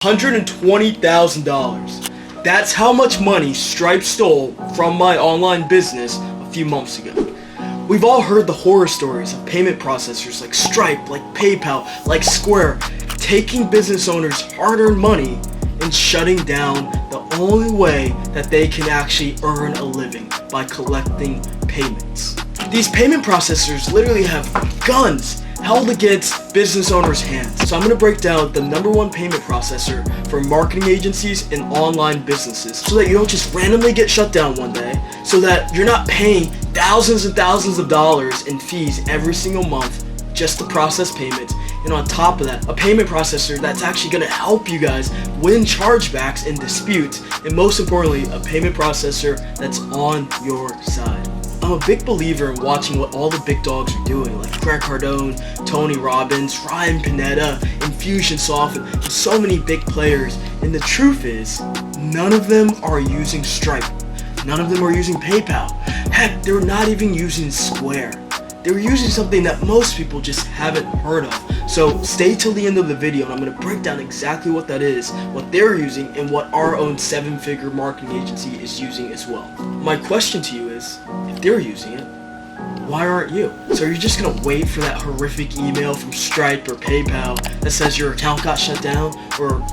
$120,000. That's how much money Stripe stole from my online business a few months ago. We've all heard the horror stories of payment processors like Stripe, like PayPal, like Square, taking business owners' hard-earned money and shutting down the only way that they can actually earn a living, by collecting payments. These payment processors literally have guns held against business owners' hands. So I'm going to break down the #1 payment processor for marketing agencies and online businesses, so that you don't just randomly get shut down one day, so that you're not paying thousands and thousands of dollars in fees every single month just to process payments. And on top of that, a payment processor that's actually going to help you guys win chargebacks and disputes, and most importantly, a payment processor that's on your side. I'm a big believer in watching what all the big dogs are doing, like Grant Cardone, Tony Robbins, Ryan Panetta, Infusionsoft, and so many big players. And the truth is, none of them are using Stripe. None of them are using PayPal. Heck, they're not even using Square. They're using something that most people just haven't heard of. So stay till the end of the video, and I'm going to break down exactly what that is, what they're using, and what our own 7-figure marketing agency is using as well. My question to you is, if they're using it, why aren't you? So you're just going to wait for that horrific email from Stripe or PayPal that says your account got shut down? Or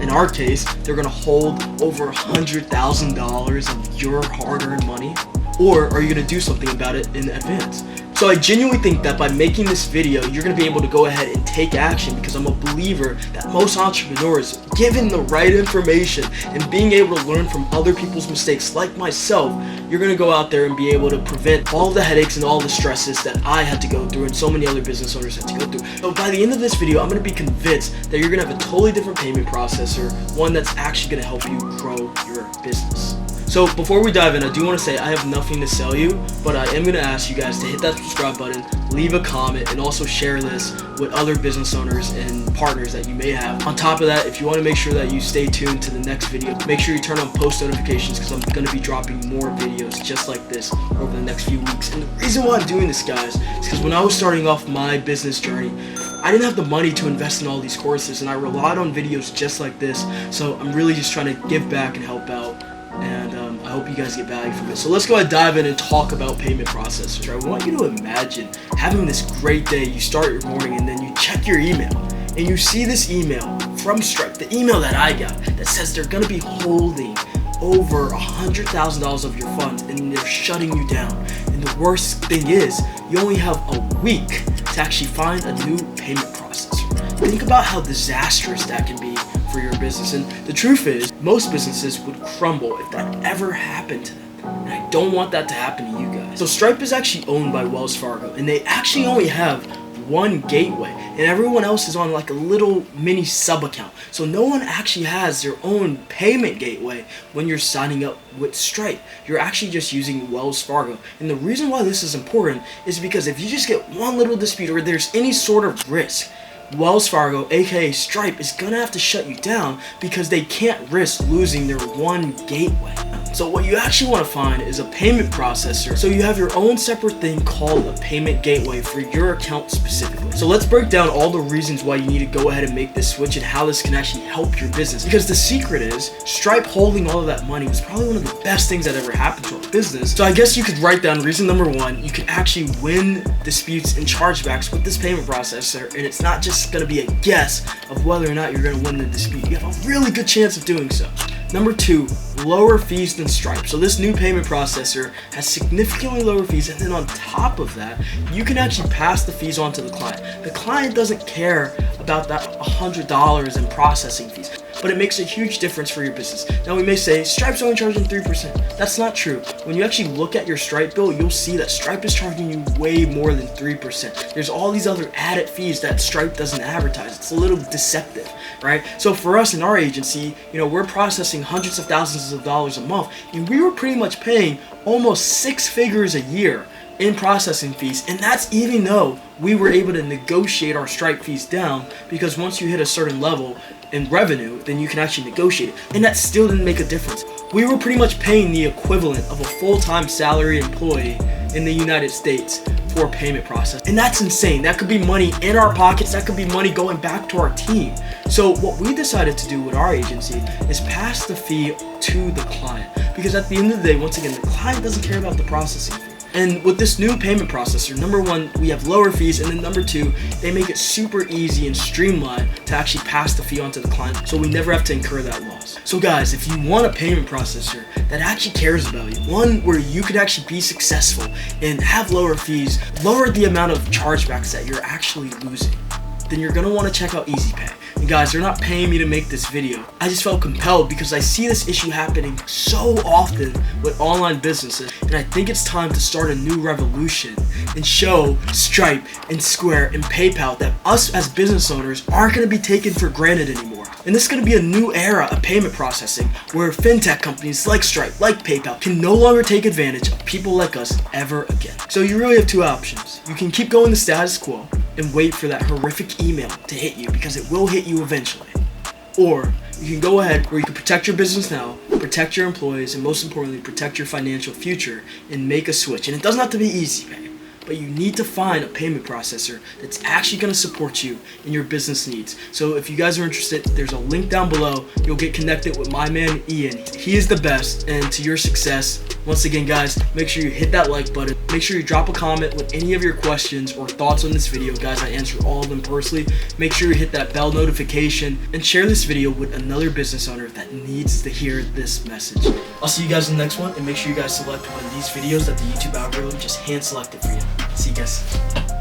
in our case, they're going to hold over $100,000 of your hard-earned money? Or are you going to do something about it in advance? So I genuinely think that by making this video, you're going to be able to go ahead and take action, because I'm a believer that most entrepreneurs, given the right information and being able to learn from other people's mistakes like myself, you're going to go out there and be able to prevent all the headaches and all the stresses that I had to go through and so many other business owners had to go through. So by the end of this video, I'm going to be convinced that you're going to have a totally different payment processor, one that's actually going to help you grow your business. So before we dive in, I do want to say I have nothing to sell you, but I am going to ask you guys to hit that subscribe button, leave a comment, and also share this with other business owners and partners that you may have. On top of that, if you want to make sure that you stay tuned to the next video, make sure you turn on post notifications, because I'm going to be dropping more videos just like this over the next few weeks. And the reason why I'm doing this, guys, is because when I was starting off my business journey, I didn't have the money to invest in all these courses, and I relied on videos just like this. So I'm really just trying to give back and help out. And I hope you guys get value from it. So let's go ahead and dive in and talk about payment processors. I want you to imagine having this great day. You start your morning and then you check your email and you see this email from Stripe, the email that I got, that says they're going to be holding over $100,000 of your funds and they're shutting you down. And the worst thing is, you only have a week to actually find a new payment processor. Think about how disastrous that can be for your business. And the truth is, most businesses would crumble if that ever happened to them. And I don't want that to happen to you guys. So Stripe is actually owned by Wells Fargo, and they actually only have one gateway, and everyone else is on like a little mini sub account. So no one actually has their own payment gateway when you're signing up with Stripe. You're actually just using Wells Fargo. And the reason why this is important is because if you just get one little dispute or there's any sort of risk, Wells Fargo, aka Stripe, is gonna have to shut you down because they can't risk losing their one gateway. So what you actually want to find is a payment processor, so you have your own separate thing called a payment gateway for your account specifically. So let's break down all the reasons why you need to go ahead and make this switch and how this can actually help your business. Because the secret is, Stripe holding all of that money was probably one of the best things that ever happened to our business. So I guess you could write down reason #1, you can actually win disputes and chargebacks with this payment processor, and it's not just going to be a guess of whether or not you're going to win the dispute. You have a really good chance of doing so. #2, lower fees than Stripe. So this new payment processor has significantly lower fees, and then on top of that, you can actually pass the fees on to the client. The client doesn't care about that $100 in processing fees, but it makes a huge difference for your business. Now we may say, Stripe's only charging 3%. That's not true. When you actually look at your Stripe bill, you'll see that Stripe is charging you way more than 3%. There's all these other added fees that Stripe doesn't advertise. It's a little deceptive, right? So for us in our agency, we're processing hundreds of thousands of dollars a month, and we were pretty much paying almost 6 figures a year in processing fees, and that's even though we were able to negotiate our Stripe fees down, because once you hit a certain level in revenue, then you can actually negotiate it, and that still didn't make a difference. We were pretty much paying the equivalent of a full-time salary employee in the United States for a payment process. And that's insane. That could be money in our pockets. That could be money going back to our team. So what we decided to do with our agency is pass the fee to the client. Because at the end of the day, once again, the client doesn't care about the processing fee. And with this new payment processor, number one, we have lower fees, and then number two, they make it super easy and streamlined to actually pass the fee on to the client, so we never have to incur that loss. So guys, if you want a payment processor that actually cares about you, one where you could actually be successful and have lower fees, lower the amount of chargebacks that you're actually losing, then you're gonna wanna check out EasyPay. And guys, they're not paying me to make this video. I just felt compelled because I see this issue happening so often with online businesses, and I think it's time to start a new revolution and show Stripe and Square and PayPal that us as business owners aren't gonna be taken for granted anymore. And this is gonna be a new era of payment processing where fintech companies like Stripe, like PayPal, can no longer take advantage of people like us ever again. So you really have two options. You can keep going the status quo and wait for that horrific email to hit you, because it will hit you eventually. Or you can go ahead where you can protect your business now, protect your employees, and most importantly, protect your financial future and make a switch. And it doesn't have to be easy, man. But you need to find a payment processor that's actually going to support you in your business needs. So if you guys are interested, there's a link down below. You'll get connected with my man Ian. He is the best, and to your success. Once again, guys, make sure you hit that like button. Make sure you drop a comment with any of your questions or thoughts on this video. Guys, I answer all of them personally. Make sure you hit that bell notification and share this video with another business owner that needs to hear this message. I'll see you guys in the next one, and make sure you guys select one of these videos that the YouTube algorithm just hand selected for you. See you guys.